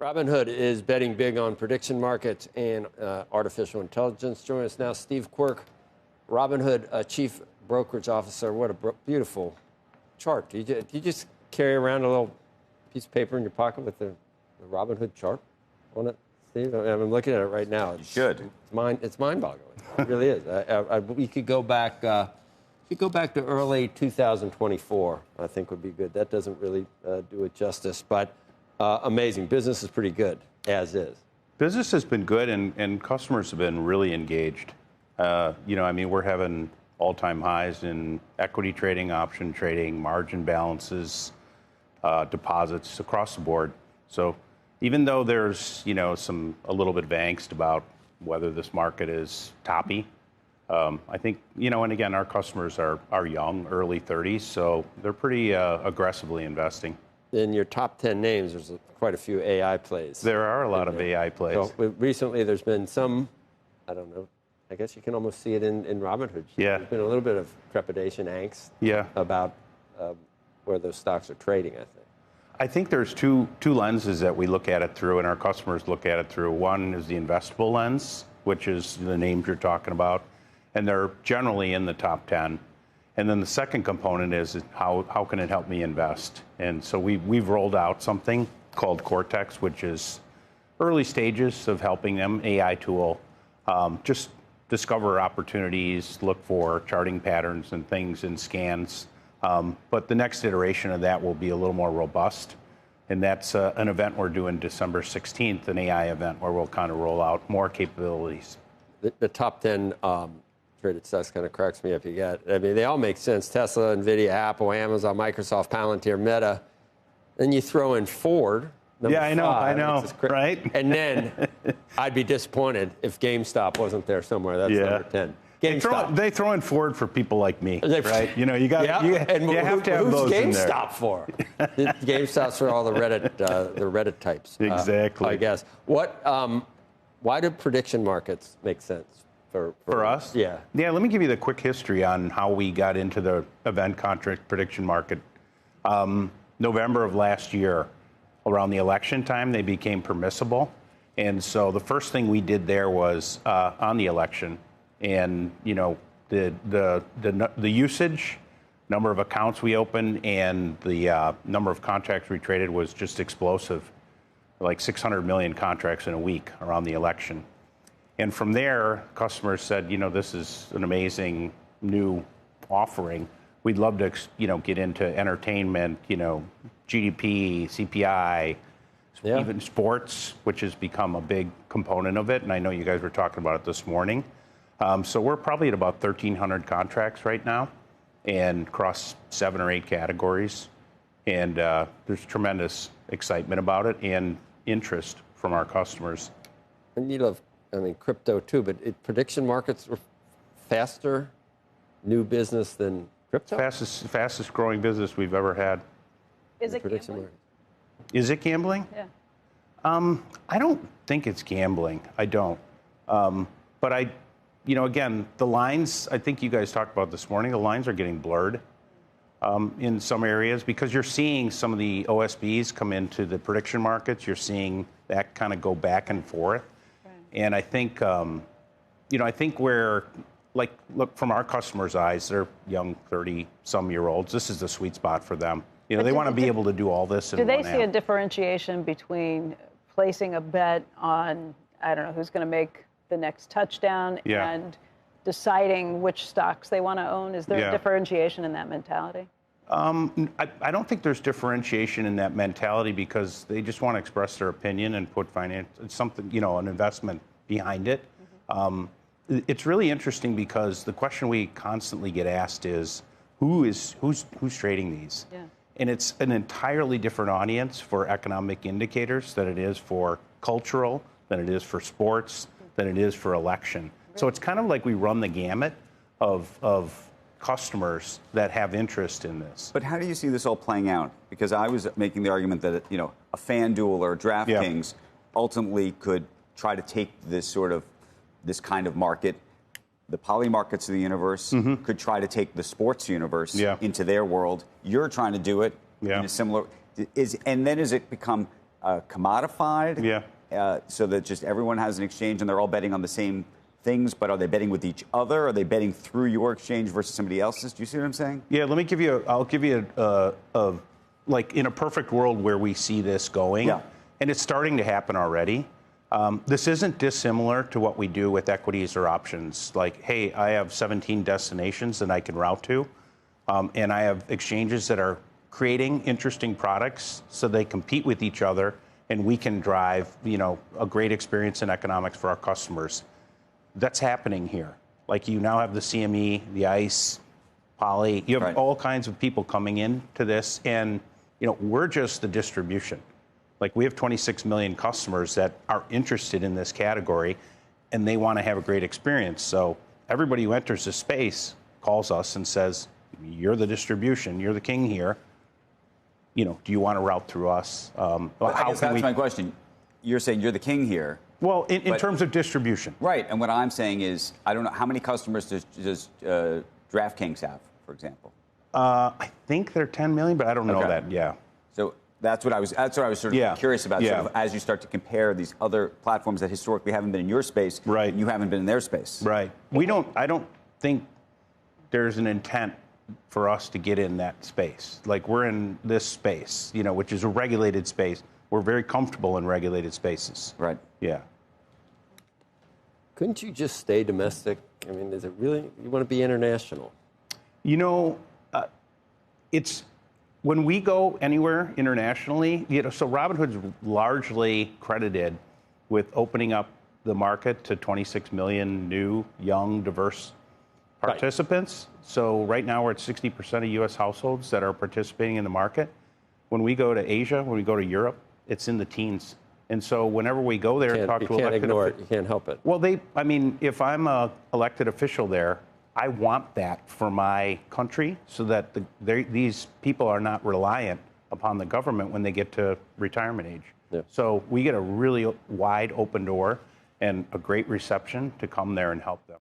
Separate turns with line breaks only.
Robinhood is betting big on prediction markets and artificial intelligence. Join us now, Steve Quirk, Robinhood Chief Brokerage Officer. What a beautiful chart. Do you just carry around a little piece of paper in your pocket with the Robinhood chart on it, Steve? I'm looking at it right now.
You should.
It's mind-boggling. It really is. We could go back. To early 2024. I think would be good. That doesn't really do it justice, but. Amazing. Business is pretty good, as is.
Business has been good, and customers have been really engaged. We're having all-time highs in equity trading, option trading, margin balances, deposits across the board. So even though there's, a little bit of angst about whether this market is toppy, I think, and again, our customers are young, early 30s, so they're pretty aggressively investing.
In your top 10 names, there's quite a few AI plays.
There are a lot of AI plays.
So recently, there's been some, I don't know, I guess you can almost see it in Robinhood.
Yeah.
There's been a little bit of trepidation, angst about where those stocks are trading, I think.
I think there's two lenses that we look at it through, and our customers look at it through. One is the investable lens, which is the names you're talking about, and they're generally in the top 10. And then the second component is how can it help me invest? And so we've rolled out something called Cortex, which is early stages of helping them, AI tool, just discover opportunities, look for charting patterns and things in scans. But the next iteration of that will be a little more robust. And that's an event we're doing December 16th, an AI event where we'll kind of roll out more capabilities.
The top 10 traded stocks kind of cracks me up. They all make sense. Tesla, NVIDIA, Apple, Amazon, Microsoft, Palantir, Meta. Then you throw in Ford.
I know, right?
And then I'd be disappointed if GameStop wasn't there somewhere. That's number 10. GameStop.
They throw in Ford for people like me, right? You have to have those in there.
Who's GameStop for? GameStop's for all the Reddit types.
Exactly.
I guess. Why do prediction markets make sense?
For us?
Yeah.
Yeah, let me give you the quick history on how we got into the event contract prediction market. November of last year, around the election time, they became permissible. And so the first thing we did there was on the election, and the usage, number of accounts we opened, and the number of contracts we traded was just explosive, like 600 million contracts in a week around the election. And from there, customers said, this is an amazing new offering. We'd love to, get into entertainment, GDP, CPI, even sports, which has become a big component of it. And I know you guys were talking about it this morning. So we're probably at about 1,300 contracts right now and across 7 or 8 categories. And there's tremendous excitement about it and interest from our customers.
And you love crypto too, but prediction markets are faster new business than crypto?
Fastest growing business we've ever had.
Is it gambling?
Is it gambling?
Yeah.
I don't think it's gambling. I don't. But again, the lines, I think you guys talked about this morning, the lines are getting blurred in some areas because you're seeing some of the OSBs come into the prediction markets. You're seeing that kind of go back and forth. And I think, I think look, from our customers' eyes, they're young, 30-some-year-olds. This is the sweet spot for them. They want to be able to do all this in one app.
Do they see a differentiation between placing a bet on, I don't know, who's going to make the next touchdown and deciding which stocks they want to own? Is there a differentiation in that mentality?
I don't think there's differentiation in that mentality because they just want to express their opinion and put an investment behind it. Mm-hmm. It's really interesting because the question we constantly get asked is, who's trading these? Yeah. And it's an entirely different audience for economic indicators than it is for cultural, than it is for sports, than it is for election. Really? So it's kind of like we run the gamut of customers that have interest in this.
But how do you see this all playing out? Because I was making the argument that a FanDuel or DraftKings ultimately could try to take this kind of market. The poly markets of the universe could try to take the sports universe into their world. You're trying to do it in a similar. And then does it become commodified?
Yeah.
So that just everyone has an exchange and they're all betting on the same things, but are they betting with each other? Are they betting through your exchange versus somebody else's? Do you see what I'm saying?
Yeah, let me give you, I'll give you like in a perfect world where we see this going, and it's starting to happen already. This isn't dissimilar to what we do with equities or options. Like, hey, I have 17 destinations that I can route to, and I have exchanges that are creating interesting products so they compete with each other, and we can drive, a great experience in economics for our customers. That's happening here. Like, you now have the CME, the ICE, Poly. You have all kinds of people coming into this, and we're just the distribution. Like, we have 26 million customers that are interested in this category, and they want to have a great experience. So everybody who enters the space calls us and says, "You're the distribution. You're the king here. Do you want to route through us?"
I guess that's my question. You're saying you're the king here.
Well, in terms of distribution.
Right. And what I'm saying is, I don't know, how many customers does DraftKings have, for example?
I think they're 10 million, but I don't know that. Yeah.
So that's what I was sort of curious about. Sort of as you start to compare these other platforms that historically haven't been in your space, and you haven't been in their space.
Right. I don't think there's an intent for us to get in that space. Like, we're in this space, which is a regulated space. We're very comfortable in regulated spaces.
Right.
Yeah.
Couldn't you just stay domestic? I mean, is it really, you want to be international?
It's when we go anywhere internationally, so Robinhood's largely credited with opening up the market to 26 million new, young, diverse participants. So right now we're at 60% of U.S. households that are participating in the market. When we go to Asia, when we go to Europe, it's in the teens. And so whenever we go there and talk to elected officials,
you can't help it.
Well, if I'm an elected official there, I want that for my country so that these people are not reliant upon the government when they get to retirement age.
Yeah.
So we get a really wide open door and a great reception to come there and help them.